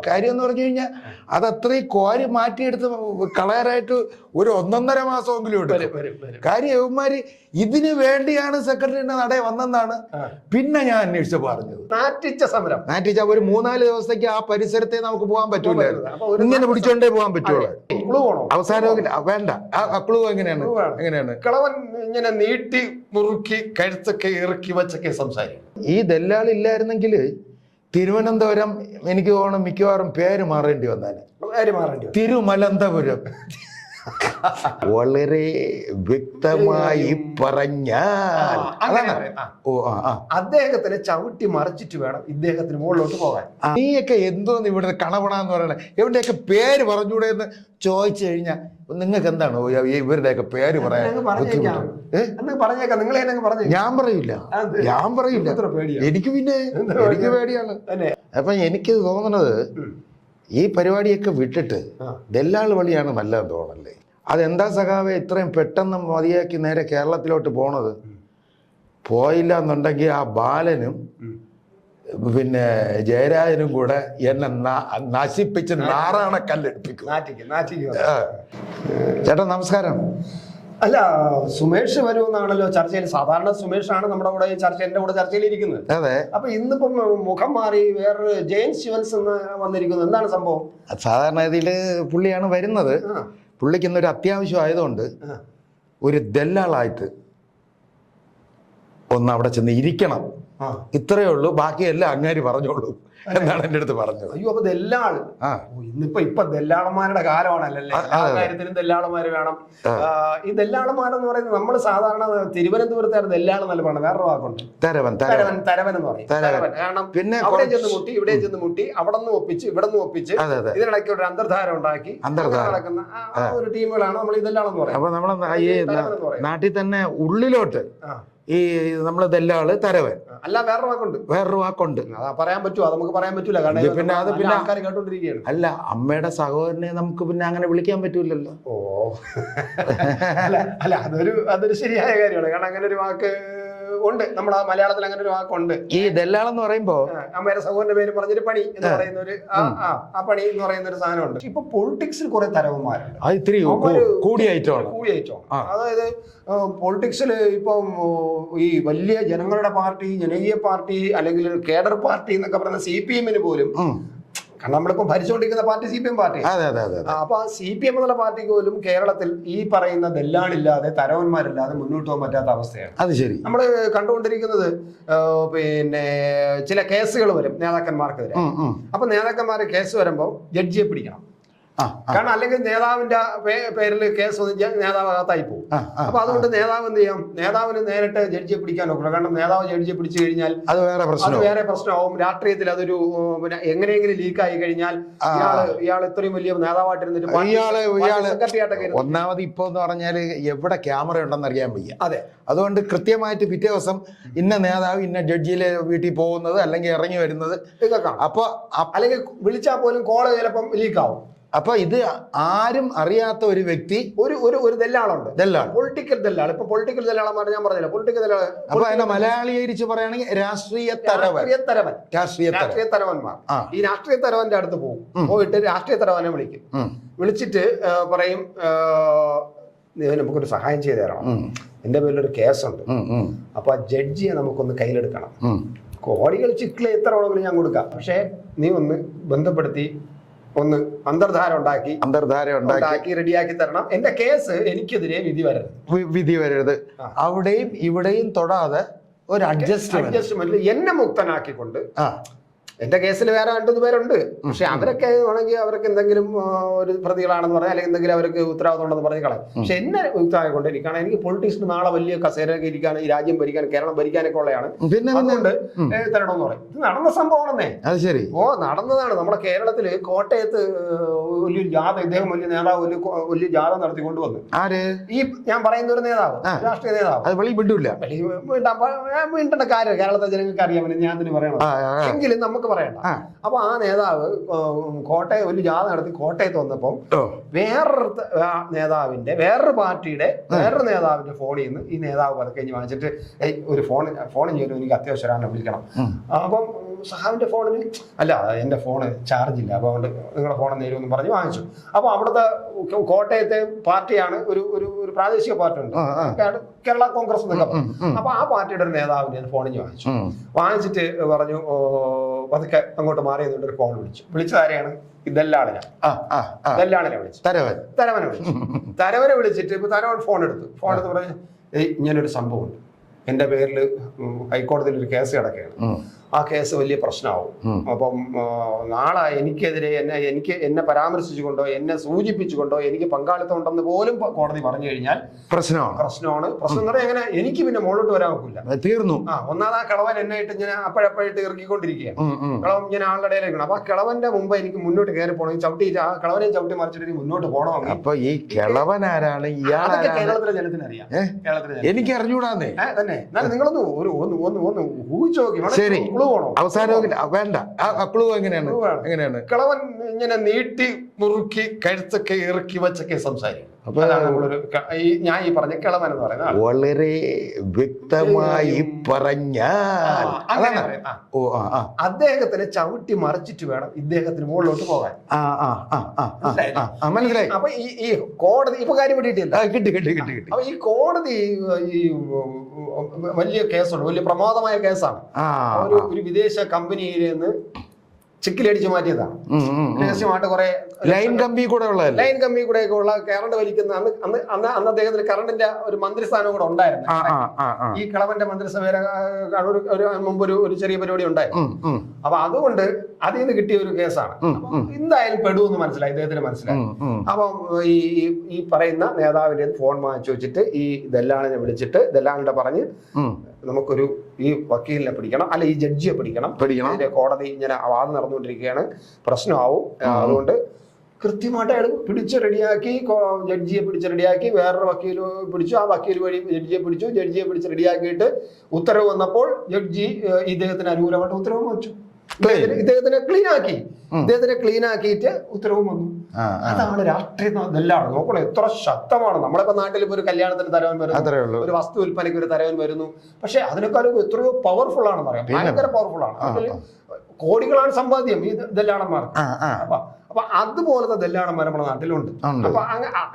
കാര്യം എന്ന് പറഞ്ഞു കഴിഞ്ഞാൽ അത് അത്രയും കോരി മാറ്റിയെടുത്ത് കളയാനായിട്ട് ഒരു 1.5 മാസമെങ്കിലും എടുക്കും. കാര്യം യവന്മാര് ഇതിന് വേണ്ടിയാണ് സെക്രട്ടറിയുടെ നടയിൽ വന്നെന്നാണ് പിന്നെ ഞാൻ അന്വേഷിച്ച് പറഞ്ഞത്. നാറ്റിച്ച ഒരു 3-4 ദിവസത്തേക്ക് ആ പരിസരത്തെ നമുക്ക് പോകാൻ പറ്റൂല, ഇങ്ങനെ പിടിച്ചോണ്ടേ പോകാൻ പറ്റുള്ളൂ. അവസാനം വേണ്ട. ആ ക്ലൂ എങ്ങനെയാണ് കളവൻ ഇങ്ങനെ നീട്ടി മുറുക്കി കഴുത്തൊക്കെ ഇറക്കി വച്ചൊക്കെ സംസാരിക്കും. ഈ ദല്ലാളില്ലായിരുന്നെങ്കിൽ തിരുവനന്തപുരം എനിക്ക് തോന്നുന്നു മിക്കവാറും പേര് മാറേണ്ടി വന്നാല്. തിരുമലന്തപുരം. വളരെ വ്യക്തമായി പറഞ്ഞാൽ അദ്ദേഹത്തിനെ ചവിട്ടി മറിച്ചിട്ട് വേണം ഇദ്ദേഹത്തിന് മുകളിലോട്ട് പോകാൻ. നീയൊക്കെ എന്തോന്ന് ഇവിടെ കണവണാന്ന് പറയണേ, ഇവരുടെയൊക്കെ പേര് പറഞ്ഞൂടെ എന്ന് ചോദിച്ചു കഴിഞ്ഞാൽ നിങ്ങൾക്ക് എന്താണ് ഇവരുടെയൊക്കെ പേര് പറയാൻ? ഞാൻ പറയില്ല. എനിക്ക് പേടിയാണ്. അപ്പൊ എനിക്ക് തോന്നുന്നത് ഈ പരിപാടിയൊക്കെ വിട്ടിട്ട് ദല്ലാൾ വഴിയാണ് നല്ലതെന്ന് തോന്നല്ലേ. അതെന്താ സഖാവെ ഇത്രയും പെട്ടെന്ന് മതിയാക്കി നേരെ കേരളത്തിലോട്ട് പോണത്? പോയില്ല എന്നുണ്ടെങ്കിൽ ആ ബാലനും പിന്നെ ജയരാജനും കൂടെ എന്നെ നശിപ്പിച്ച് നാറാണക്കല്ലെടുപ്പിക്കും. ചേട്ടാ നമസ്കാരം. അല്ല, സുമേഷ് വരുമെന്നാണല്ലോ ചർച്ചയിൽ. സാധാരണ സുമേഷാണ് നമ്മുടെ കൂടെ എന്റെ കൂടെ ചർച്ചയിൽ ഇരിക്കുന്നത്. അതെ. അപ്പൊ ഇന്നിപ്പം മുഖം മാറി വേറൊരു ജെയിൻ ശിവൻസ് എന്ന് വന്നിരിക്കുന്നത്. എന്താണ് സംഭവം? സാധാരണ ഇതില് പുള്ളിയാണ് വരുന്നത്. പുള്ളിക്ക് ഇന്നൊരു അത്യാവശ്യം ആയതുകൊണ്ട് ഒരു ദല്ലാളായിട്ട് ഒന്ന് അവിടെ ചെന്ന് ഇരിക്കണം. ഇത്രയേ ഉള്ളൂ, ബാക്കിയെല്ലാം അങ്ങാരി പറഞ്ഞോളൂ എന്നാണ് എൻ്റെ അടുത്ത് പറഞ്ഞത്. അയ്യോ, അപ്പൊ ദല്ലാൾ ഇപ്പൊ ദല്ലാളന്മാരുടെ കാലമാണല്ലേ. കാര്യത്തിനും ദല്ലാളന്മാര് വേണം. ഈ ദല്ലാളന്മാരെന്ന് പറയുന്നത് നമ്മൾ സാധാരണ തിരുവനന്തപുരത്തെ ദല്ലാൾ എന്നല്ല പറയണം, വേറൊരു വാക്കുണ്ട്, തരവൻ എന്ന് പറയും. കാരണം പിന്നെ അവിടെ ചെന്ന് മുട്ടി, ഇവിടെ ചെന്ന് മുട്ടി, അവിടെ നിന്ന് ഒപ്പിച്ച്, ഇവിടെ നിന്ന് ഒപ്പിച്ച്, ഇതിനിടയ്ക്ക് ഒരു അന്തർധാര ഉണ്ടാക്കി നടക്കുന്ന ഒരു ടീമുകളാണ് നമ്മൾ ഈ ദല്ലാളെന്ന് പറയുന്നത്. അപ്പൊ നമ്മളെ നാട്ടിൽ തന്നെ ഉള്ളിലോട്ട് ഈ നമ്മള് ദല്ലാള് തരവൻ അല്ല, വേറൊരു വാക്കുണ്ട്. പറയാൻ പറ്റുമോ? അത് നമുക്ക് പറയാൻ പറ്റൂല. കാരണം പിന്നെ അത് പിന്നെ ആൾക്കാർ കേട്ടോണ്ടിരിക്കുകയാണ്. അല്ല, അമ്മയുടെ സഹോദരനെ നമുക്ക് പിന്നെ അങ്ങനെ വിളിക്കാൻ പറ്റൂലല്ലോ. അല്ല, അതൊരു ശരിയായ കാര്യമാണ്. കാരണം അങ്ങനെ ഒരു വാക്ക് ഉണ്ട്, നമ്മുടെ മലയാളത്തിൽ അങ്ങനെ ഒരു വാക്കുണ്ട്. ഈ ദല്ലാളെന്ന് പറയുമ്പോ അമ്മയുടെ സഹോദരന്റെ പേര് പറഞ്ഞൊരു പണി എന്ന് പറയുന്ന ഒരു ആ പണി എന്ന് പറയുന്ന ഒരു സാധനമുണ്ട്. ഇപ്പൊ പൊളിറ്റിക്സിൽ കുറെ തരവന്മാരുണ്ട്. അതായത് പൊളിറ്റിക്സിൽ ഇപ്പം ഈ വലിയ ജനങ്ങളുടെ പാർട്ടി, ജനകീയ പാർട്ടി, അല്ലെങ്കിൽ കേഡർ പാർട്ടി എന്നൊക്കെ പറയുന്ന CPM പോലും, കാരണം നമ്മളിപ്പോ ഭരിച്ചുകൊണ്ടിരിക്കുന്ന പാർട്ടി CPM പാർട്ടി. അപ്പൊ ആ CPM എന്നുള്ള പാർട്ടിക്ക് പോലും കേരളത്തിൽ ഈ പറയുന്ന ദല്ലാളില്ലാതെ തരവന്മാരില്ലാതെ മുന്നോട്ട് പോകാൻ പറ്റാത്ത അവസ്ഥയാണ്. അത് ശരി. നമ്മൾ കണ്ടുകൊണ്ടിരിക്കുന്നത് പിന്നെ ചില കേസുകൾ വരും നേതാക്കന്മാർക്കെതിരെ. അപ്പൊ നേതാക്കന്മാരെ കേസ് വരുമ്പോൾ ജഡ്ജിയെ പിടിക്കണം. കാരണം അല്ലെങ്കിൽ നേതാവിന്റെ പേരിൽ കേസ് നേതാവ് അകത്തായി പോകും. അപ്പൊ അതുകൊണ്ട് നേതാവ് എന്ത് ചെയ്യാം? നേതാവിന് നേരിട്ട് ജഡ്ജിയെ പിടിക്കാൻ നോക്കണം. കാരണം നേതാവ് ജഡ്ജിയെ പിടിച്ചു കഴിഞ്ഞാൽ അത് വേറെ പ്രശ്നമാവും. രാഷ്ട്രീയത്തിൽ അതൊരു പിന്നെ എങ്ങനെയെങ്കിലും ലീക്കായി കഴിഞ്ഞാൽ ഇയാൾ ഇത്രയും വലിയ നേതാവായിട്ടിരുന്നിട്ട് ഒന്നാമത് ഇപ്പൊ എന്ന് പറഞ്ഞാല് എവിടെ ക്യാമറ ഉണ്ടെന്ന് അറിയാൻ വയ്യ. അതെ. അതുകൊണ്ട് കൃത്യമായിട്ട് പിറ്റേ ദിവസം ഇന്ന നേതാവ് ഇന്ന ജഡ്ജിയിലെ വീട്ടിൽ പോകുന്നത് അല്ലെങ്കിൽ ഇറങ്ങി വരുന്നത് ഇതൊക്കെ. അപ്പൊ അല്ലെങ്കിൽ വിളിച്ചാൽ പോലും കോള് ചിലപ്പം ലീക്കാവും. അപ്പൊ ഇത് ആരും അറിയാത്ത ഒരു വ്യക്തി, ഒരു ദല്ലാളുണ്ട്, പൊളിറ്റിക്കൽ ദല്ലാൾ. ഇപ്പൊ പൊളിറ്റിക്കൽ ദല്ലാളന്മാർ ഞാൻ പറഞ്ഞില്ല, പൊളിറ്റിക്കൽ ദല്ലാൾ. അപ്പൊ അതിനെ മലയാളീകരിച്ച് പറയുകയാണെങ്കിൽ രാഷ്ട്രീയ തരവന്മാർ. ഈ രാഷ്ട്രീയ തരവന്റെ അടുത്ത് പോകും. പോയിട്ട് രാഷ്ട്രീയ തരവനെ വിളിച്ചിട്ട് പറയും, നമുക്കൊരു സഹായം ചെയ്തു തരണം, എന്റെ പേരിലൊരു കേസുണ്ട്, അപ്പൊ ആ ജഡ്ജിയെ നമുക്കൊന്ന് കയ്യിലെടുക്കണം, കോടികൾ ചിക്കിളി എത്ര വേണമെങ്കിലും ഞാൻ കൊടുക്കാം, പക്ഷെ നീ ഒന്ന് ബന്ധപ്പെടുത്തി ഒന്ന് അന്തർധാര ഉണ്ടാക്കി റെഡിയാക്കി തരണം. എന്റെ കേസ് എനിക്കെതിരെ വിധി വരരുത്. അവിടെയും ഇവിടെയും തൊടാതെ ഒരു അഡ്ജസ്റ്റ്മെന്റ് എന്നെ മുക്തനാക്കിക്കൊണ്ട്. എന്റെ കേസിൽ വേറെ 2-3 പേരുണ്ട്, പക്ഷെ അവരൊക്കെ ആണെങ്കിൽ അവർക്ക് എന്തെങ്കിലും ഒരു പ്രതികളാണെന്ന് പറയാം, അല്ലെങ്കിൽ എന്തെങ്കിലും അവർക്ക് ഉത്തരവാദിത്വം ഉണ്ടെന്ന് പറഞ്ഞ് കളയും. പക്ഷെ എന്നെ മുക്തമായിക്കൊണ്ട് ഇരിക്കണം. എനിക്ക് പൊളിറ്റീഷ്യന് നാളെ വലിയ കസേരയൊക്കെ ഇരിക്കാൻ, ഈ രാജ്യം ഭരിക്കാൻ, കേരളം ഭരിക്കാനൊക്കെ ഉള്ളതാണ്, അതുകൊണ്ട് തരണമെന്ന് പറയും. ഇത് നടന്ന സംഭവമാണെന്നേ. അത് ശരി. നടന്നതാണ്. നമ്മുടെ കേരളത്തില് കോട്ടയത്ത് വലിയൊരു ജാഥ, ഇദ്ദേഹം വലിയ നേതാവ് വലിയ ജാഥ നടത്തിക്കൊണ്ടുവന്നു. ഈ ഞാൻ പറയുന്ന ഒരു നേതാവ്, രാഷ്ട്രീയ നേതാവ്. വീണ്ടേണ്ട കാര്യം കേരളത്തിലെ ജനങ്ങൾക്ക് അറിയാമെന്ന് ഞാൻ തന്നെ പറയണം. എങ്കിലും നമുക്ക് പറയണ്ട. അപ്പൊ ആ നേതാവ് കോട്ടയം വലിയ ജാഥ നടത്തി കോട്ടയത്ത് വന്നപ്പം വേറൊരു നേതാവിന്റെ, വേറൊരു പാർട്ടിയുടെ വേറൊരു നേതാവിന്റെ ഫോണിൽ നിന്ന് ഈ നേതാവ് പതുക്കെ വാങ്ങിച്ചിട്ട് ഒരു ഫോൺ ചെയ്തു, എനിക്ക് അത്യാവശ്യം വിളിക്കണം. അപ്പം സഹാവിന്റെ ഫോണിന് അല്ല എന്റെ ഫോണ് ചാർജ് ഇല്ല, അപ്പൊ അതുകൊണ്ട് നിങ്ങളുടെ ഫോൺ നേരുമെന്ന് പറഞ്ഞ് വാങ്ങിച്ചു. അപ്പൊ അവിടുത്തെ കോട്ടയത്തെ പാർട്ടിയാണ്, ഒരു ഒരു പ്രാദേശിക പാർട്ടി ഉണ്ട്, കേരള കോൺഗ്രസ് എന്നൊക്കെ. അപ്പൊ ആ പാർട്ടിയുടെ ഒരു നേതാവിന്റെ ഫോണിന് വാങ്ങിച്ചിട്ട് പറഞ്ഞു പതുക്കെ അങ്ങോട്ട് മാറി എന്നിട്ട് ഒരു ഫോൺ വിളിച്ചത് ആരെയാണ്? ദല്ലാളിനെ വിളിച്ചു, തരവനെ വിളിച്ചിട്ട് ഇപ്പൊ തരവൻ ഫോൺ എടുത്ത് പറഞ്ഞു ഇങ്ങനൊരു സംഭവം ഉണ്ട്, എന്റെ പേരിൽ ഹൈക്കോടതിയിൽ ഒരു കേസ് കിടക്കുകയാണ്, ആ കേസ് വലിയ പ്രശ്നമാവും. അപ്പം നാളെ എനിക്കെതിരെ എന്നെ പരാമർശിച്ചുകൊണ്ടോ എന്നെ സൂചിപ്പിച്ചുകൊണ്ടോ എനിക്ക് പങ്കാളിത്തം ഉണ്ടെന്ന് പോലും കോടതി പറഞ്ഞു കഴിഞ്ഞാൽ പ്രശ്നമാണ്. പ്രശ്നം എന്ന് പറഞ്ഞാൽ എങ്ങനെ എനിക്ക് പിന്നെ മുകളിലോട്ട് വരാൻ നോക്കില്ല, തീർന്നു. ഒന്നാമത് ആ കിളവൻ എന്നായിട്ട് ഇങ്ങനെ അപ്പോഴപ്പോഴായിട്ട് ഇറക്കിക്കൊണ്ടിരിക്കുകയാണ്. കിളവൻ ഇങ്ങനെ ആളുടെ ഇടയിലേക്കാണ്. അപ്പൊ ആ കിളവന്റെ മുമ്പ് എനിക്ക് മുന്നോട്ട് കയറി പോകണമെങ്കിൽ ചവിട്ടി ആ കിളവനെയും ചവിട്ടി മറിച്ചിട്ട് മുന്നോട്ട് പോകണമെങ്കിൽ അപ്പൊ ഈ കിളവൻ ആരാണ്? കേരളത്തിലെ ജനത്തിന് അറിയാം, കേരളത്തിലെ എനിക്ക് അറിഞ്ഞൂടാന്നേ തന്നെ. എന്നാലും നിങ്ങളൊന്ന് ഒന്ന് ഊഹിച്ചു നോക്കി. വേണ്ട, എങ്ങനെയാണ് കിളവൻ ഇങ്ങനെ നീട്ടി മുറുക്കി കഴുത്തൊക്കെ ഇറക്കി വെച്ചൊക്കെ സംസാരിക്കും. ഞാൻ ഈ പറഞ്ഞ കിളവൻ എന്ന് പറയുന്നത് വളരെ വ്യക്തമായി പറഞ്ഞാൽ അദ്ദേഹത്തിനെ ചവിട്ടി മറിച്ചിട്ട് വേണം ഇദ്ദേഹത്തിന് മുകളിലോട്ട് പോകാൻ. മനസ്സിലായി. അപ്പൊ ഈ കോടതി ഇപ്പൊ കാര്യം പിടിയിട്ടില്ല, കിട്ടി. അപ്പൊ ഈ കോടതി ഈ വലിയ കേസുണ്ട്, വലിയ പ്രമാദമായ കേസാണ്. ഒരു വിദേശ കമ്പനിയിൽ നിന്ന് ചിക്കിലടിച്ച് മാറ്റിയതാണ്. രഹസ്യമായിട്ട് കുറെ ലൈൻ കമ്പി കൂടെ ഒക്കെ ഉള്ള കറണ്ട് വലിക്കുന്ന അന്ന് അദ്ദേഹത്തിന് കറണ്ടിന്റെ ഒരു മന്ത്രിസ്ഥാനം കൂടെ ഉണ്ടായിരുന്നു. ഈ കിളവന്റെ മന്ത്രിസഭയുടെ മുമ്പ് ഒരു ചെറിയ പരിപാടി ഉണ്ടായിരുന്നു. അപ്പൊ അതുകൊണ്ട് അതിൽ നിന്ന് കിട്ടിയ ഒരു കേസാണ്. എന്തായാലും പെടുമെന്ന് മനസ്സിലായി, ഇദ്ദേഹത്തിന് മനസ്സിലായി. അപ്പം ഈ പറയുന്ന നേതാവിന്റെ ഫോൺ വാങ്ങിച്ചു വെച്ചിട്ട് ഈ ദല്ലാളിനെ വിളിച്ചിട്ട് ദല്ലാളിന്റെ പറഞ്ഞ് നമുക്കൊരു ഈ വക്കീലിനെ പിടിക്കണം, അല്ല ഈ ജഡ്ജിയെ പിടിക്കണം. കോടതി ഇങ്ങനെ വാദം നടന്നുകൊണ്ടിരിക്കുകയാണ്, പ്രശ്നമാവും. അതുകൊണ്ട് കൃത്യമായിട്ട് അയാൾ പിടിച്ച് റെഡിയാക്കി, ജഡ്ജിയെ പിടിച്ച് റെഡിയാക്കി, വേറൊരു വക്കീൽ പിടിച്ചു, ആ വക്കീൽ വഴി ജഡ്ജിയെ പിടിച്ചു, ജഡ്ജിയെ പിടിച്ച് റെഡിയാക്കിയിട്ട് ഉത്തരവ് വന്നപ്പോൾ ജഡ്ജി ഇദ്ദേഹത്തിന് അനുകൂലമായിട്ട് ഉത്തരവ് വെച്ചു. ഇദ്ദേഹത്തിനെ ക്ലീൻ ആക്കിയിട്ട് ഉത്തരവും വന്നു. അതാണ് രാഷ്ട്രീയം. ഇതെല്ലാം നോക്കണം, എത്ര ശക്തമാണ്. നമ്മളിപ്പോ നാട്ടിൽ ഇപ്പൊ ഒരു കല്യാണത്തിന് തരവൻ വരുന്നു, ഒരു വസ്തു വിൽപ്പനയ്ക്ക് ഒരു തരവൻ വരുന്നു. പക്ഷെ അതിനേക്കാളും എത്രയോ പവർഫുൾ ആണെന്ന് പറയാം, ഭയങ്കര പവർഫുൾ ആണ്. കോടികളാണ് സമ്പാദ്യം ഈ ദല്ലാളന്മാർക്ക്. അപ്പൊ അതുപോലത്തെ ദല്ലാളന്മാർ നമ്മുടെ നാട്ടിലുണ്ട്. അപ്പൊ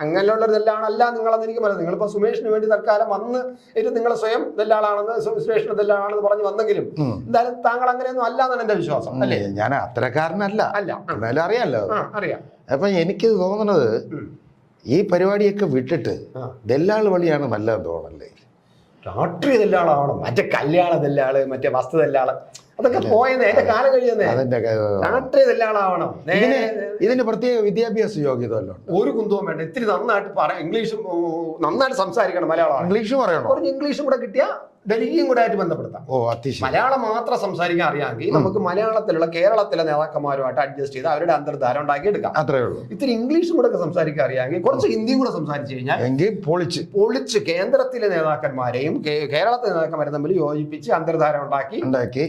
അങ്ങനെയുള്ള ഒരു ദല്ലാളല്ല നിങ്ങളെന്ന് എനിക്ക് പറയാം. നിങ്ങളിപ്പോ സുമേഷിന് വേണ്ടി തൽക്കാലം വന്ന് ഇത് നിങ്ങൾ സ്വയം ദല്ലാളാണെന്ന്, സുമേഷിന് ദല്ലാളാണെന്ന് പറഞ്ഞ് വന്നെങ്കിലും എന്തായാലും താങ്കൾ അങ്ങനെയൊന്നും അല്ല എന്നാണ് എന്റെ വിശ്വാസം. അല്ലേ? ഞാൻ അത്രക്കാരനല്ല, അറിയാലോ. അറിയാം. അപ്പൊ എനിക്ക് തോന്നുന്നത് ഈ പരിപാടിയൊക്കെ വിട്ടിട്ട് ദല്ലാൾ വഴിയാണ് നല്ലതെന്ന് തോന്നല്ലേ? രാഷ്ട്രീയ ദല്ലാളാണ്, മറ്റേ കല്യാണ ദല്ലാള്, മറ്റേ വസ്തു ദല്ലാള്, അതൊക്കെ പോയെന്നേ, എന്റെ കാലം കഴിയുന്നേ. രാഷ്ട്രീയ ദല്ലാളാവണം. ഇതിന് പ്രത്യേക വിദ്യാഭ്യാസ യോഗ്യത ഒരു കുന്തവും വേണ്ട. ഇത്തിരി നന്നായിട്ട് ഇംഗ്ലീഷും നന്നായിട്ട് സംസാരിക്കണം. മലയാളം ഇംഗ്ലീഷും പറയണം. കുറഞ്ഞ് ഇംഗ്ലീഷും കൂടെ കിട്ടിയാൽ ഡൽഹിയും കൂടെ ആയിട്ട് ബന്ധപ്പെടുത്താം. മലയാളം മാത്രം സംസാരിക്കാൻ അറിയാമെങ്കിൽ നമുക്ക് മലയാളത്തിലുള്ള കേരളത്തിലെ നേതാക്കന്മാരുമായിട്ട് അഡ്ജസ്റ്റ് ചെയ്ത് അവരുടെ അന്തർധാര ഉണ്ടാക്കി എടുക്കാം. അത്രേ ഉള്ളൂ. ഇത്തിരി ഇംഗ്ലീഷും കൂടെ സംസാരിക്കാൻ അറിയാമെങ്കിൽ, കുറച്ച് ഹിന്ദിയും കൂടെ സംസാരിച്ചു കഴിഞ്ഞാൽ പൊളിച്ച് കേന്ദ്രത്തിലെ നേതാക്കന്മാരെയും കേരളത്തിലെ നേതാക്കന്മാരെയും തമ്മിൽ യോജിപ്പിച്ച് അന്തർധാര ഉണ്ടാക്കി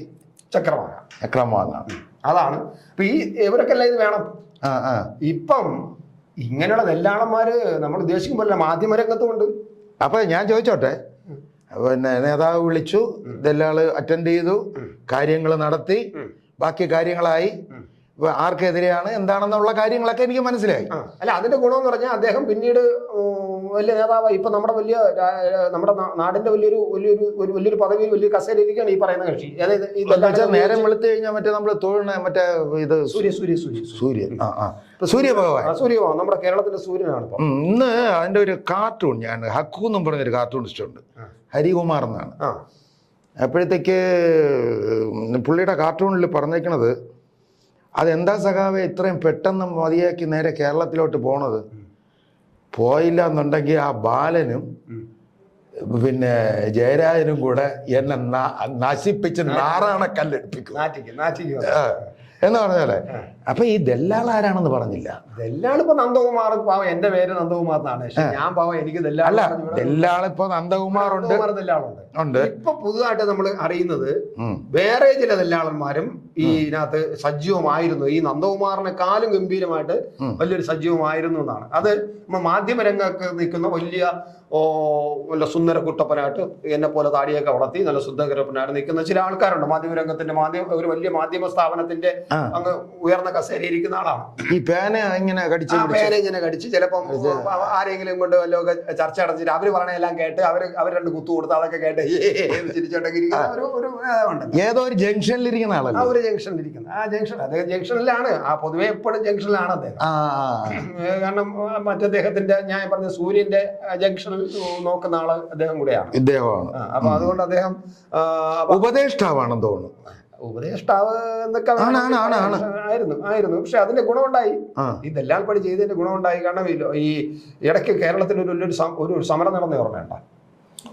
ചക്രമാകാം. അതാണ് ഇപ്പൊ ഇവരൊക്കെ എല്ലാം ഇത് വേണം. ഇപ്പം ഇങ്ങനെയുള്ള ദല്ലാളന്മാര് നമ്മൾ ഉദ്ദേശിക്കുമ്പോഴല്ല മാധ്യമരംഗത്തും ഉണ്ട്. അപ്പൊ ഞാൻ ചോദിച്ചോട്ടെ, പിന്നെ നേതാവ് വിളിച്ചു, ദല്ലാള് അറ്റൻഡ് ചെയ്തു, കാര്യങ്ങൾ നടത്തി, ബാക്കി കാര്യങ്ങളായി, ആർക്കെതിരെയാണ് എന്താണെന്നുള്ള കാര്യങ്ങളൊക്കെ എനിക്ക് മനസ്സിലായി. അല്ല, അതിന്റെ ഗുണമെന്ന് പറഞ്ഞാൽ അദ്ദേഹം പിന്നീട് വലിയ നേതാവായി. ഇപ്പൊ നമ്മുടെ നാടിന്റെ വലിയൊരു പദവിയിൽ വലിയ കസേരയിരിക്കുകയാണ് ഈ പറയുന്ന കക്ഷി. നേരം വെളുത്തു കഴിഞ്ഞാൽ മറ്റേ നമ്മള് മറ്റേ ഇത് സൂര്യഭഗവാൻ നമ്മുടെ കേരളത്തിന്റെ സൂര്യനാണ്. ഇന്ന് അതിന്റെ ഒരു കാർട്ടൂൺ, ഞാൻ ഹക്കു എന്നും പറഞ്ഞൊരു കാർട്ടൂണിസ്റ്റ് ഉണ്ട്, ഹരികുമാർ എന്നാണ്. അപ്പോഴത്തേക്ക് പുള്ളിയുടെ കാർട്ടൂണിൽ പറഞ്ഞേക്കണത്, അതെന്താ സഖാവെ ഇത്രയും പെട്ടെന്ന് മതിയാക്കി നേരെ കേരളത്തിലോട്ട് പോണത്? പോയില്ല എന്നുണ്ടെങ്കിൽ ആ ബാലനും പിന്നെ ജയരാജനും കൂടെ എന്നെ നശിപ്പിച്ച് നാറാണക്കല്ലെടുപ്പിക്കും എന്ന് പറഞ്ഞാലേ. അപ്പൊ ഈ ദല്ലാൾ ആരാണെന്ന് പറഞ്ഞില്ല. ദല്ലാളിപ്പോ നന്ദകുമാർ, പാവം, എന്റെ പേര് നന്ദകുമാർ എന്നാണ്. ഞാൻ പാവം, എനിക്ക് ദല്ലാളിപ്പോ നന്ദകുമാറുണ്ട്. ദല്ലാളുണ്ട്. ഇപ്പൊ പുതുതായിട്ട് നമ്മൾ അറിയുന്നത് വേറെ ചില ദല്ലാളന്മാരും ഇതിനകത്ത് സജീവമായിരുന്നു. ഈ നന്ദകുമാറിനെക്കാളും ഗംഭീരമായിട്ട് വലിയൊരു സജീവമായിരുന്നു എന്നാണ്. അത് മാധ്യമരംഗത്ത് നിൽക്കുന്ന നല്ല സുന്ദര കുട്ടപ്പനായിട്ട് എന്നെ പോലെ താടിയൊക്കെ വളർത്തി നല്ല സുന്ദരപ്പനായിട്ട് നിൽക്കുന്ന ചില ആൾക്കാരുണ്ട്. മാധ്യമരംഗത്തിന്റെ ഒരു വലിയ മാധ്യമ സ്ഥാപനത്തിന്റെ അങ്ങ് ഉയർന്ന കസേരയിൽ ഇരിക്കുന്ന ആളാണ്. ഈ പേന ഇങ്ങനെ കടിച്ച് ചിലപ്പം ആരെങ്കിലും കൊണ്ട് വല്ലോ ചർച്ച അടച്ചിട്ട് അവര് പറയണെല്ലാം കേട്ട് അവർ രണ്ട് കുത്തു കൊടുത്ത് അതൊക്കെ കേട്ട് ചിരിച്ചോണ്ടൊക്കെ ഇരിക്കുന്ന ഏതോ ഒരു ജംഗ്ഷനിലിരിക്കുന്ന ആളല്ല. ഒരു ജംഗ്ഷനിലിരിക്കുന്നത് അദ്ദേഹം ജംഗ്ഷനിലാണ്. പൊതുവെ എപ്പോഴും ജംഗ്ഷനിലാണ് അദ്ദേഹം. കാരണം മറ്റദ്ദേഹത്തിന്റെ ഞാൻ പറഞ്ഞ സൂര്യന്റെ ജംഗ്ഷനിൽ നോക്കുന്ന ആള് അദ്ദേഹം കൂടെയാണ്. ഇദ്ദേഹമാണ്. അപ്പൊ അതുകൊണ്ട് അദ്ദേഹം ഉപദേഷ്ടാവാണെന്ന് തോന്നുന്നു. ഉപദേഷ്ടാവ് എന്നൊക്കെ ആയിരുന്നു. പക്ഷെ അതിന്റെ ഗുണമുണ്ടായി. ഈ ദല്ലാൽപ്പണി ചെയ്തതിന്റെ ഗുണമുണ്ടായി. കാരണം ഈ ഇടയ്ക്ക് കേരളത്തിൽ ഒരു സമരം നടന്ന ഓർമ്മയുണ്ട?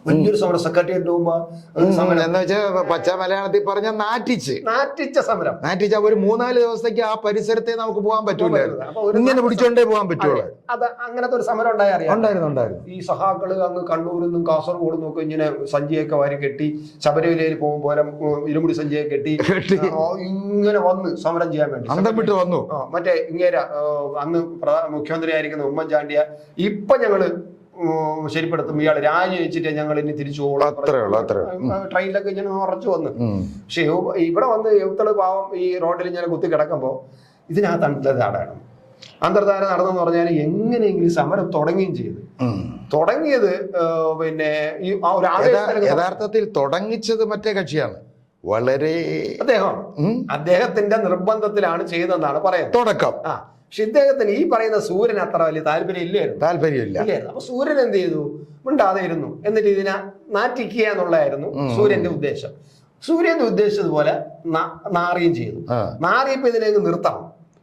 വലിയൊരു സമരം സെക്രട്ടേറിയറ്റ് പോകുമ്പോ എന്ന് വെച്ചാൽ പച്ച മലയാളത്തിൽ പറഞ്ഞ നാറ്റിച്ച സമരം. നാറ്റിച്ച ഒരു 3-4 ദിവസത്തേക്ക് ആ പരിസരത്തെ നമുക്ക് പോകാൻ പറ്റൂലായിരുന്നു. ഇങ്ങനെ പിടിച്ചോണ്ടേ പോകാൻ പറ്റുള്ളൂ. അത് അങ്ങനത്തെ ഒരു സമരം ഉണ്ടായിരുന്നു. ഈ സഹാക്കള് അങ്ങ് കണ്ണൂരിൽ നിന്നും കാസർഗോഡ് നിന്നും ഇങ്ങനെ സഞ്ചിയൊക്കെ വാരി കെട്ടി ശബരിമലയിൽ പോകുമ്പോൾ ഇരുമുടി സഞ്ചിയെ കെട്ടി ഇങ്ങനെ വന്ന് സമരം ചെയ്യാൻ വേണ്ടി അന്തം വിട്ട് വന്നു. മറ്റേ ഇങ്ങനെ അന്ന് മുഖ്യമന്ത്രി ആയിരിക്കുന്ന ഉമ്മൻചാണ്ടിയ ഇപ്പൊ ഞങ്ങള് ശരിപ്പെടുത്തും, ഇയാൾ രാജിവെച്ചിട്ട് ഞങ്ങൾ ഇനി തിരിച്ചു പോകണം. ട്രെയിനിലൊക്കെ ഇങ്ങനെ ഉറച്ചു വന്ന്. പക്ഷെ ഇവിടെ വന്ന് യുവത്തള് പാവം ഈ റോഡിൽ ഇങ്ങനെ കുത്തി കിടക്കുമ്പോ ഇതിനകത്ത് അന്തർധാരണം നടന്നെന്ന് പറഞ്ഞാൽ എങ്ങനെയെങ്കിലും സമരം തുടങ്ങുകയും ചെയ്തു. തുടങ്ങിയത് പിന്നെ ഈ ഒരു യഥാർത്ഥത്തിൽ തുടങ്ങിച്ചത് മറ്റേ കക്ഷിയാണ്. വളരെ അദ്ദേഹത്തിന്റെ നിർബന്ധത്തിലാണ് ചെയ്തതെന്നാണ് പറയുന്നത് തുടക്കം. പക്ഷെ ഇദ്ദേഹത്തിന് ഈ പറയുന്ന സൂര്യൻ അത്ര വലിയ താല്പര്യമില്ല. അപ്പൊ സൂര്യൻ എന്ത് ചെയ്തു? മിണ്ടാതെ ഇരുന്നു. എന്നിട്ട് ഇതിനെ നാറ്റിക്കുക എന്നുള്ളതായിരുന്നു സൂര്യന്റെ ഉദ്ദേശം. സൂര്യന്റെ ഉദ്ദേശിച്ചതുപോലെ നാറുകയും ചെയ്തു. നാറിയപ്പോ ഇതിലേക്ക്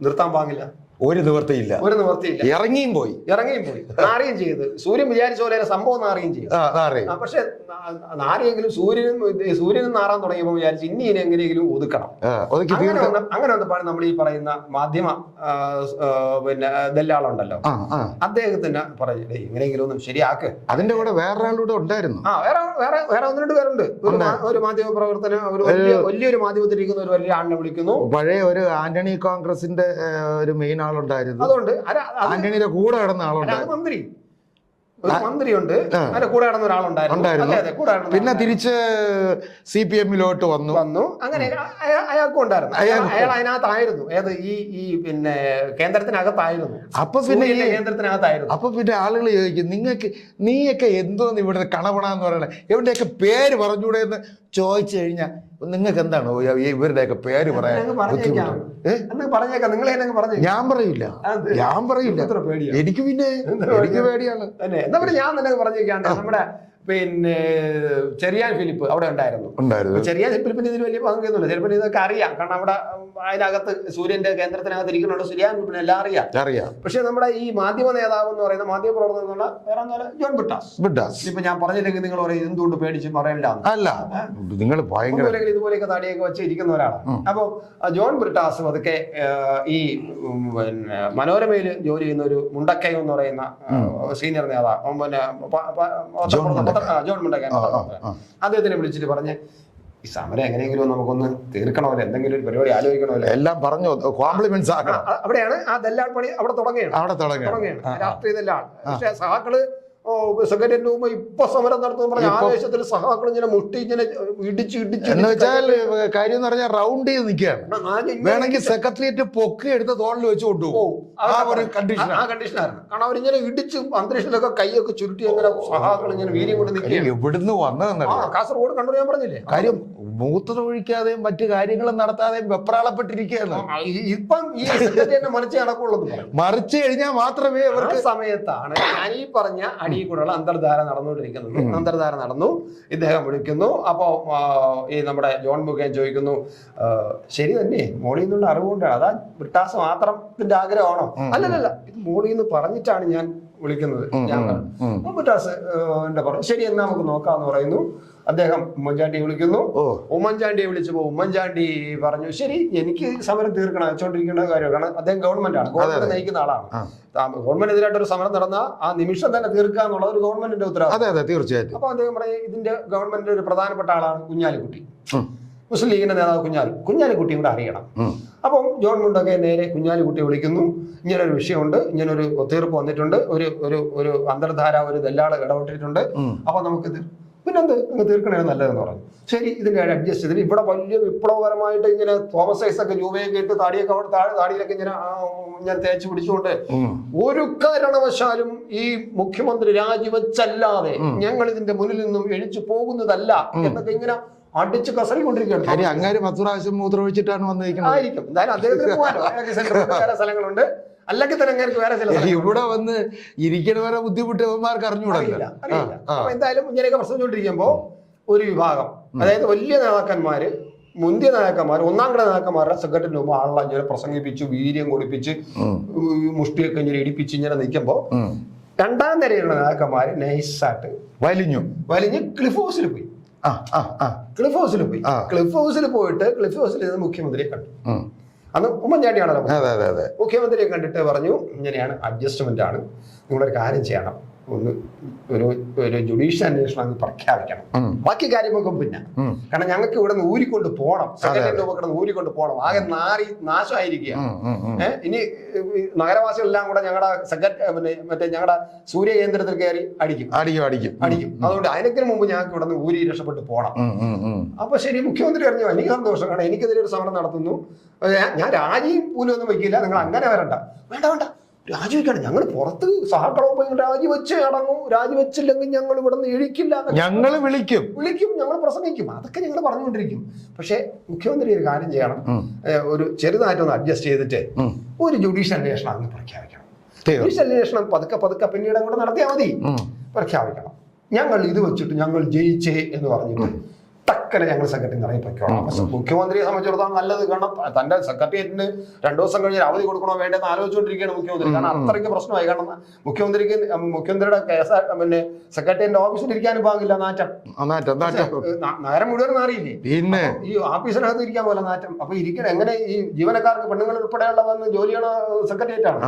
നിർത്താൻ പാങ്ങില്ല. ഒരു നിവൃത്തിയില്ല. ഇറങ്ങിയും പോയി നാറുകയും ചെയ്ത്. സൂര്യൻ വിചാരിച്ച പോലെ സംഭവം നാറുകയും ചെയ്തു. പക്ഷെ നാറിയെങ്കിലും സൂര്യനും നാറാൻ തുടങ്ങിയപ്പോൾ വിചാരിച്ചു ഇനി എങ്ങനെയെങ്കിലും ഒതുക്കണം. അങ്ങനെ വന്നപ്പോഴാണ് നമ്മൾ ഈ പറയുന്ന മാധ്യമ പിന്നെ ദല്ലാളുണ്ടല്ലോ, അദ്ദേഹത്തിന് പറഞ്ഞു എങ്ങനെയെങ്കിലും ഒന്നും ശരിയാക്ക്. അതിന്റെ കൂടെ വേറൊരാളൂടെ ഉണ്ടായിരുന്നു. വേറെ 1-2 പേരുണ്ട്. ഒരു മാധ്യമ പ്രവർത്തനം, വലിയൊരു മാധ്യമത്തിൽ ഇരിക്കുന്ന ഒരു വലിയ ആളിനെ വിളിക്കുന്നു. പഴയ ഒരു ആന്റണി കോൺഗ്രസിന്റെ ഒരു മെയിൻ ആളുണ്ടായിരുന്നു. അതുകൊണ്ട് ആന്റണിയുടെ കൂടെ കിടന്ന ആളുണ്ടായിരുന്നു. മന്ത്രിയുണ്ട്, അതിന്റെ കൂടെ കിടന്ന ഒരാളുണ്ടായിരുന്നു. പിന്നെ തിരിച്ച് CPM-ലോട്ട് വന്നു. അങ്ങനെ അയാൾക്കും ഉണ്ടായിരുന്നു. അയാൾ അതിനകത്തായിരുന്നു. ഈ പിന്നെ കേന്ദ്രത്തിനകത്തായിരുന്നു. അപ്പൊ പിന്നെ കേന്ദ്രത്തിനകത്തായിരുന്നു. അപ്പൊ പിന്നെ ആളുകൾ ചോദിക്കും, നീയൊക്കെ എന്തോന്ന് ഇവിടെ കണവണാന്ന് പറയണേ, ഇവരുടെയൊക്കെ പേര് പറഞ്ഞൂടെ എന്ന് ചോദിച്ചു കഴിഞ്ഞാൽ നിങ്ങൾക്ക് എന്താണ് ഇവരുടെയൊക്കെ പേര് പറയാൻ? ഞാൻ പറയില്ല. എനിക്ക് പേടിയാണ്. ഞാൻ തന്നെ പറഞ്ഞേക്കാണ്ട് നമ്മുടെ പിന്നെ ചെറിയാൻ ഫിലിപ്പ് അവിടെ ഉണ്ടായിരുന്നു. ചെറിയാൻ ഫിലിപ്പിന് ഇതിന് വലിയ പങ്കൊന്നുമില്ല. ചിലപ്പോൾ ഇതൊക്കെ അറിയാം. കാരണം അവിടെ അതിനകത്ത് സൂര്യന്റെ കേന്ദ്രത്തിനകത്ത് ഇരിക്കുന്നുണ്ട്. ചെറിയാൻ ഫിലിപ്പിന് എല്ലാം അറിയാം. പക്ഷെ നമ്മുടെ ഈ മാധ്യമ നേതാവ് എന്ന് പറയുന്ന മാധ്യമ പ്രവർത്തനം എന്നുള്ള വേറെ ജോൺ ബ്രിട്ടാസ്. ഇപ്പൊ ഞാൻ പറഞ്ഞില്ലെങ്കിൽ നിങ്ങൾ പറയും എന്തുകൊണ്ട് പേടിച്ച് പറയില്ല. അല്ല, നിങ്ങൾ ഇതുപോലെയൊക്കെ താടിയൊക്കെ വെച്ച് ഇരിക്കുന്ന ഒരാളാണ്. അപ്പൊ ജോൺ ബ്രിട്ടാസ് അതൊക്കെ ഈ പിന്നെ മനോരമയിൽ ജോലി ചെയ്യുന്ന ഒരു മുണ്ടക്കൈ എന്ന് പറയുന്ന സീനിയർ നേതാവ്, പിന്നെ ജോൺ മുണ്ടക്കൈ, അദ്ദേഹത്തിനെ വിളിച്ചിട്ട് പറഞ്ഞ് ഈ സമരം എങ്ങനെയെങ്കിലും നമുക്കൊന്ന് തീർക്കണമല്ലോ, എന്തെങ്കിലും ഒരു പരിപാടി ആലോചിക്കണമല്ലോ, എല്ലാം പറഞ്ഞു കോംപ്ലിമെന്റ്സ് ആക്കണം. അവിടെയാണ് ആ ദല്ലാൾ പണി അവിടെ തുടങ്ങുകയാണ്. രാഷ്ട്രീയ ദല്ലാൾ. പക്ഷെ സഹാക്കള് സെക്രട്ടേറിയറ്റ് പോകുമ്പോ ഇപ്പൊ സമരം നടത്തുന്ന പറഞ്ഞ ആവേശത്തിൽ സഹാക്കൾ ഇങ്ങനെ മുട്ടി ഇങ്ങനെ ഇടിച്ച് എന്ന് വെച്ചാൽ കാര്യം എന്ന് പറഞ്ഞാൽ റൗണ്ട് ചെയ്ത് നിൽക്കുകയാണ്. വേണമെങ്കിൽ സെക്രട്ടേറിയറ്റ് പൊക്കി എടുത്ത് തോളിൽ വെച്ച് കൊണ്ടുപോകും. ആ കണ്ടീഷനായിരുന്നു. കാരണം അവരിങ്ങനെ ഇടിച്ച് അന്തരീക്ഷത്തിലൊക്കെ കൈയൊക്കെ ചുരുട്ടി അങ്ങനെ സഹാക്കൾ ഇങ്ങനെ വീര്യം കൊണ്ട് നിൽക്കുക. എവിടുന്ന് വന്നതെന്നല്ല, കാസർഗോഡ് കണ്ടു ഞാൻ പറഞ്ഞില്ലേ, കാര്യം മൂത്രമൊഴിക്കാതെയും മറ്റു കാര്യങ്ങളും നടത്താതെയും വെപ്രാളപ്പെട്ടിരിക്കുകയാണ്. ഇപ്പം ഈ സെക്രട്ടേറിയറ്റിനെ മറിച്ച് നടക്കുള്ളൂ. മറിച്ച് കഴിഞ്ഞാൽ മാത്രമേ അവർക്ക് സമയത്താണ് ഞാൻ ഈ പറഞ്ഞ അടിയിൽ കൂടെയുള്ള അന്തർധാര നടന്നുകൊണ്ടിരിക്കുന്നത്. അന്തർധാര നടന്നു. ഇദ്ദേഹം വിളിക്കുന്നു. അപ്പോ ഈ നമ്മുടെ ജോൺ മുഖേൻ ചോദിക്കുന്നു, ശരി തന്നെ മോളിൽ നിന്നുള്ള അറിവുകൊണ്ടാണ്, അതാ ബ്രിട്ടാസ് മാത്രത്തിന്റെ ആഗ്രഹമാണോ? അല്ലല്ല, ഇത് മോളിൽ നിന്ന് പറഞ്ഞിട്ടാണ് ഞാൻ വിളിക്കുന്നത്. ഞാൻ ബ്രിട്ടാസ് എന്റെ പറഞ്ഞു, ശരി എന്നാ നമുക്ക് നോക്കാന്ന് പറയുന്നു. അദ്ദേഹം ഉമ്മൻചാണ്ടിയെ വിളിക്കുന്നു. ഉമ്മൻചാണ്ടിയെ വിളിച്ചപ്പോ ഉമ്മൻചാണ്ടി പറഞ്ഞു, ശരി എനിക്ക് സമരം തീർക്കണം, വെച്ചോണ്ടിരിക്കേണ്ട കാര്യമാണ്. കാരണം അദ്ദേഹം ഗവൺമെന്റ് നയിക്കുന്ന ആളാണ്. ഗവൺമെന്റിനെതിരായിട്ട് ഒരു സമരം നടന്ന ആ നിമിഷം തന്നെ തീർക്കുക എന്നുള്ളത് ഒരു ഗവൺമെന്റിന്റെ ഉത്തരവാദിത്വം. തീർച്ചയായിട്ടും. അപ്പൊ അദ്ദേഹം പറഞ്ഞു, ഇതിന്റെ ഗവൺമെന്റിന്റെ ഒരു പ്രധാനപ്പെട്ട ആളാണ് കുഞ്ഞാലിക്കുട്ടി. മുസ്ലിം ലീഗിന്റെ നേതാവ് കുഞ്ഞാലിക്കുട്ടിയും കൂടെ അറിയണം. അപ്പം ജോൺ മുണ്ടൊക്കെ നേരെ കുഞ്ഞാലിക്കുട്ടിയെ വിളിക്കുന്നു. ഇങ്ങനൊരു വിഷയമുണ്ട്, ഇങ്ങനൊരു ഒത്തീർപ്പ് വന്നിട്ടുണ്ട്, ഒരു അന്തർധാര ഒരു ദല്ലാള് ഇടപെട്ടിട്ടുണ്ട്, അപ്പൊ നമുക്ക് പിന്നെന്ത് അങ്ങ് തീർക്കണേ നല്ലതെന്ന് പറഞ്ഞു. ശരി, ഇതിന്റെ അഡ്ജസ്റ്റ് ചെയ്തിട്ട് ഇവിടെ വലിയ വിപ്ലവകരമായിട്ട് ഇങ്ങനെ തോമസ് ഐസക്ക് രൂപയൊക്കെ ഇട്ട് താടിയൊക്കെ അവിടെ താടിയിലൊക്കെ ഇങ്ങനെ തേച്ച് പിടിച്ചുകൊണ്ട് ഒരു കാരണവശാലും ഈ മുഖ്യമന്ത്രി രാജിവെച്ചല്ലാതെ ഞങ്ങൾ ഇതിന്റെ മുന്നിൽ നിന്നും എഴിച്ചു പോകുന്നതല്ല എന്നൊക്കെ ഇങ്ങനെ അടിച്ച് കസറിക്കൊണ്ടിരിക്കുകയാണ്. അങ്ങാര് 10 പ്രാവശ്യം മൂത്രമൊഴിച്ചിട്ടാണ് വന്നിരിക്കുന്നത് ആയിരിക്കും. എന്തായാലും അദ്ദേഹത്തിന് പോകാനോ സ്ഥലങ്ങളുണ്ട്, അല്ലെങ്കിൽ തന്നെ അങ്ങനെ വേറെ ചില ഇവിടെ വന്ന് ഇരിക്കണവരെ ബുദ്ധിമുട്ട് അവന്മാർക്ക് അറിഞ്ഞുകൂടില്ല. അപ്പൊ എന്തായാലും ഇങ്ങനെയൊക്കെ പ്രശ്നിച്ചുകൊണ്ടിരിക്കുമ്പോ ഒരു വിഭാഗം, അതായത് വലിയ നേതാക്കന്മാര്, മുന്തിയ നേതാക്കന്മാർ, ഒന്നാം കിട നേതാക്കന്മാരുടെ സെക്രട്ടറിന് മുമ്പ് ആളെ ഇങ്ങനെ പ്രസംഗിപ്പിച്ച് വീര്യം കൊടുപ്പിച്ച് മുഷ്ടിയൊക്കെ ഇങ്ങനെ ഇടിപ്പിച്ച് ഇങ്ങനെ നിൽക്കുമ്പോ രണ്ടാം നിരയിലുള്ള നേതാക്കന്മാര് നൈസായിട്ട് വലിഞ്ഞ് ക്ലിഫ് ഹൗസിൽ പോയി. ക്ലിഫ് ഹൗസിൽ പോയിട്ട് ക്ലിഫ് ഹൗസിൽ നിന്ന് മുഖ്യമന്ത്രിയെ കണ്ടു. അന്ന് ഉമ്മൻചാണ്ടിയാണല്ലോ മുഖ്യമന്ത്രിയെ കണ്ടിട്ട് പറഞ്ഞു, ഇങ്ങനെയാണ്, അഡ്ജസ്റ്റ്മെന്റ് ആണ്, നിങ്ങളൊരു കാര്യം ചെയ്യണം, ഒരു ജുഡീഷ്യൽ അന്വേഷണം അങ്ങ് പ്രഖ്യാപിക്കണം, ബാക്കി കാര്യമൊക്കെ പിന്നെ, കാരണം ഞങ്ങൾക്ക് ഇവിടെ നിന്ന് ഊരിക്കൊണ്ട് പോകണം, ഊരിക്കൊണ്ട് പോകണം, ആകെ നാശമായിരിക്കുക. ഇനി നഗരവാസികളെല്ലാം കൂടെ ഞങ്ങളുടെ മറ്റേ ഞങ്ങളുടെ സൂര്യ കേന്ദ്രത്തിൽ കയറി അടിക്കും. അതുകൊണ്ട് അതിനൊക്കെ മുമ്പ് ഞങ്ങൾക്ക് ഇവിടെ നിന്ന് ഊരി രക്ഷപ്പെട്ട് പോകണം. അപ്പൊ ശരി, മുഖ്യമന്ത്രി പറഞ്ഞു, എനിക്ക് സന്തോഷം, കാരണം എനിക്കെതിരെ ഒരു സമരം നടത്തുന്നു, ഞാൻ രാജിയും പോലും ഒന്നും വയ്ക്കില്ല, നിങ്ങൾ അങ്ങനെ വരണ്ട. വേണ്ട, രാജിവെക്കണം, ഞങ്ങൾ പുറത്ത് സഹകളവും പോയി രാജിവെച്ച് അടങ്ങും, രാജിവെച്ചില്ലെങ്കിൽ ഞങ്ങൾ ഇവിടെ നിന്ന് എഴിക്കില്ല, ഞങ്ങൾ വിളിക്കും, ഞങ്ങൾ പ്രസംഗിക്കും, അതൊക്കെ ഞങ്ങൾ പറഞ്ഞുകൊണ്ടിരിക്കും. പക്ഷെ മുഖ്യമന്ത്രി ഒരു കാര്യം ചെയ്യണം, ഒരു ചെറുതായിട്ടൊന്ന് അഡ്ജസ്റ്റ് ചെയ്തിട്ട് ഒരു ജുഡീഷ്യൽ അന്വേഷണം അങ്ങ് പ്രഖ്യാപിക്കണം. ജുഡീഷ്യൽ അന്വേഷണം പതുക്കെ പിന്നീട് അങ്ങോട്ട് നടത്തിയാൽ മതി, പ്രഖ്യാപിക്കണം. ഞങ്ങൾ ഇത് വെച്ചിട്ട് ഞങ്ങൾ ജയിച്ചേ എന്ന് പറഞ്ഞിട്ട് ടക്കനെ ഞങ്ങൾ സെക്രട്ടറി ഇറങ്ങിപ്പോയിക്കോളാം. മുഖ്യമന്ത്രിയെ സംബന്ധിച്ചിടത്തോളം നല്ലത്, കാരണം തന്റെ സെക്രട്ടേറിയറ്റിന് 2 ദിവസം കഴിഞ്ഞ് അവധി കൊടുക്കണോ വേണ്ടെന്ന് ആലോചിച്ചുകൊണ്ടിരിക്കുകയാണ് മുഖ്യമന്ത്രി. കാരണം അത്രയ്ക്ക് പ്രശ്നമായി. കാരണം മുഖ്യമന്ത്രിയുടെ പിന്നെ സെക്രട്ടേറിയറ്റിന്റെ ഓഫീസിൽ ഇരിക്കാനും പാകില്ല, നാറ്റം. നഗരം മുഴുവൻ മാറിയില്ലേ, പിന്നെ ഈ ഓഫീസിനകത്ത് ഇരിക്കാൻ പോലെ നാറ്റം. അപ്പൊ ഇരിക്കണം എങ്ങനെ? ഈ ജീവനക്കാർക്ക്, പെണ്ണുങ്ങൾ ഉൾപ്പെടെയുള്ള വന്ന് ജോലി ചെയ്യണ സെക്രട്ടേറിയറ്റ് ആണ്.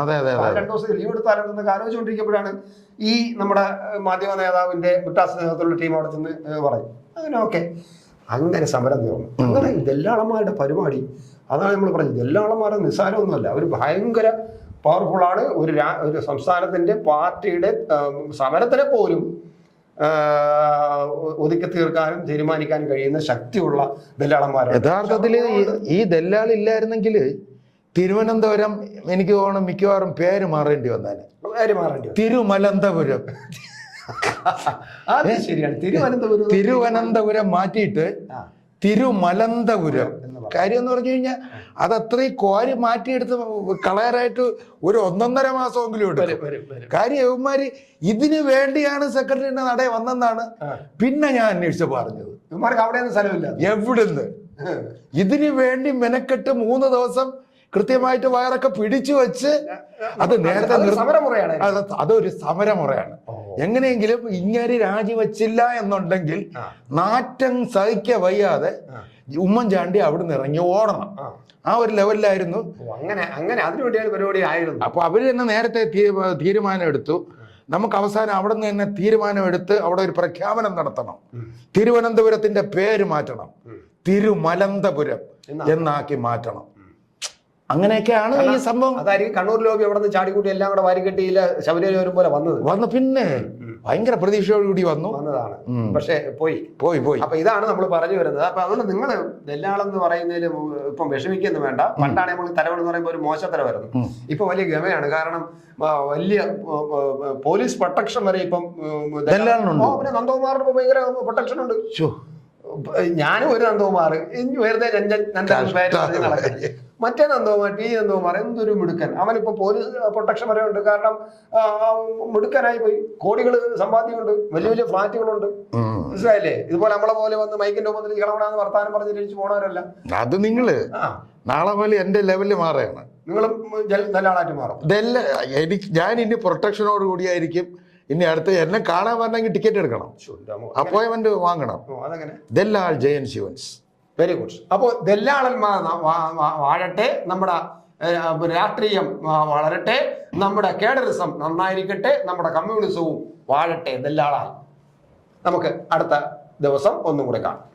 2 ദിവസം ലീവ് എടുത്താലെന്നൊക്കെ ആലോചിച്ചുകൊണ്ടിരിക്കുമ്പോഴാണ് ഈ നമ്മുടെ മാധ്യമ നേതാവിന്റെ മുട്ടാസ് നേതൃത്വത്തിലുള്ള ടീം അവിടെ ചെന്ന് പറയും അങ്ങനെ ഓക്കെ, അങ്ങനെ സമരം തീർന്നു. അങ്ങനെ ദല്ലാളന്മാരുടെ പരിപാടി അതാണ് നമ്മൾ പറഞ്ഞത്. ദല്ലാളന്മാരുടെ നിസ്സാരമൊന്നുമല്ല, അവർ ഭയങ്കര പവർഫുള്ളാണ്. ഒരു സംസ്ഥാനത്തിന്റെ പാർട്ടിയുടെ സമരത്തിനെ പോലും ഒതുക്കി തീർക്കാനും തീരുമാനിക്കാനും കഴിയുന്ന ശക്തിയുള്ള ദല്ലാളന്മാരാണ്. യഥാർത്ഥത്തിൽ ഈ ദല്ലാളില്ലായിരുന്നെങ്കിൽ തിരുവനന്തപുരം എനിക്ക് തോന്നുന്നു മിക്കവാറും പേര് മാറേണ്ടി വന്നാല്. തിരുമലന്തപുരം. ശരിയാണ്, തിരുവനന്തപുരം മാറ്റിയിട്ട് തിരുമലന്തപുരം. കാര്യം എന്ന് പറഞ്ഞു കഴിഞ്ഞാൽ അത് അത്രയും കോരി മാറ്റിയെടുത്ത് കളയാനായിട്ട് ഒരു 1.5 മാസമെങ്കിലും എടുക്കും. കാര്യം യവന്മാര് ഇതിനു വേണ്ടിയാണ് സെക്രട്ടറിയുടെ നട വന്നെന്നാണ് പിന്നെ ഞാൻ അന്വേഷിച്ച് പറഞ്ഞത്. എവിടുന്ന് ഇതിനു വേണ്ടി മെനക്കെട്ട് 3 ദിവസം കൃത്യമായിട്ട് വയറൊക്കെ പിടിച്ചു വെച്ച് അത് നേരത്തെ അതൊരു സമരമുറയാണ്. എങ്ങനെയെങ്കിലും ഇങ്ങനെ രാജിവെച്ചില്ല എന്നുണ്ടെങ്കിൽ നാറ്റം സഹിക്ക വയ്യാതെ ഉമ്മൻചാണ്ടി അവിടുന്ന് ഇറങ്ങി ഓടണം. ആ ഒരു ലെവലിലായിരുന്നു. അങ്ങനെ അതിനുവേണ്ടിയാണ് പരിപാടി ആയിരുന്നു. അപ്പൊ അവര് തന്നെ നേരത്തെ തീരുമാനം എടുത്തു. നമുക്ക് അവസാനം അവിടെ നിന്ന് തന്നെ തീരുമാനമെടുത്ത് അവിടെ ഒരു പ്രഖ്യാപനം നടത്തണം. തിരുവനന്തപുരത്തിന്റെ പേര് മാറ്റണം, തിരുമലന്തപുരം എന്നാക്കി മാറ്റണം. അങ്ങനെയൊക്കെയാണ് ഈ സംഭവം. അതായിരിക്കും കണ്ണൂർ ലോബി അവിടെ നിന്ന് ചാടിക്കൂട്ടി എല്ലാം കൂടെ വാരിക്കെട്ടിയില്ല ശബരിമല വരും പോലെ വന്നു. പിന്നെ ഭയങ്കര പ്രതീക്ഷയോടുകൂടി വന്നതാണ്. പക്ഷെ പോയി. അപ്പൊ ഇതാണ് നമ്മൾ പറഞ്ഞു വരുന്നത്. അപ്പൊ അതുകൊണ്ട് നിങ്ങൾ ദല്ലാളെന്ന് പറയുന്നതിൽ ഇപ്പം വിഷമിക്കുന്നു വേണ്ട. പണ്ടാണ് നമ്മൾ തലവെന്ന് എന്ന് പറയുമ്പോൾ ഒരു മോശത്തരമായിരുന്നു. ഇപ്പൊ വലിയ ഗമയാണ്. കാരണം വലിയ പോലീസ് പ്രൊട്ടക്ഷൻ വരെ ഇപ്പം നന്ദകുമാറിന് ഭയങ്കര പ്രൊട്ടക്ഷൻ ഉണ്ട്. ഞാനും ഒരു നന്ദകുമാർ വെറുതെ നടക്കുന്നത്. മറ്റേ നന്ദകുമാർ നന്ദകുമാർ എന്തൊരു മിടുക്കൻ. അവനിപ്പോ പോലീസ് പ്രൊട്ടക്ഷൻ വരെ ഉണ്ട്. കാരണം മിടുക്കനായി പോയി. കോടികൾ സമ്പാദ്യമുണ്ട്, വലിയ വലിയ ഫ്ലാറ്റുകളുണ്ട്. മനസ്സിലായില്ലേ? ഇതുപോലെ നമ്മളെ പോലെ വന്ന് മൈക്കിന്റെ മുമ്പിൽ കിളവണാന്ന് വർത്താനം പറഞ്ഞ് തിരിച്ചു പോണവരല്ല. അത് നിങ്ങള് നാളെ പോലെ എന്റെ ലെവലിൽ മാറുകയാണ്. നിങ്ങളും നല്ല ആളായിട്ട് മാറും. ഞാൻ ഇനി പ്രൊട്ടക്ഷനോട് കൂടിയായിരിക്കും. ഇനി അടുത്ത് എന്നെ കാണാൻ വരണമെങ്കിൽ ടിക്കറ്റ് എടുക്കണം, അപ്പോയിന്റ്മെന്റ് വാങ്ങണം. ദല്ലാൾ ജയൻ ശിവൻസ്. Very good. അപ്പോൾ ദല്ലാളന്മാർ വാഴട്ടെ, നമ്മുടെ രാഷ്ട്രീയം വളരട്ടെ, നമ്മുടെ കേഡറിസം നന്നായിരിക്കട്ടെ, നമ്മുടെ കമ്മ്യൂണിസവും വാഴട്ടെ ദല്ലാളാൽ. നമുക്ക് അടുത്ത ദിവസം ഒന്നും കൂടെ കാണാം.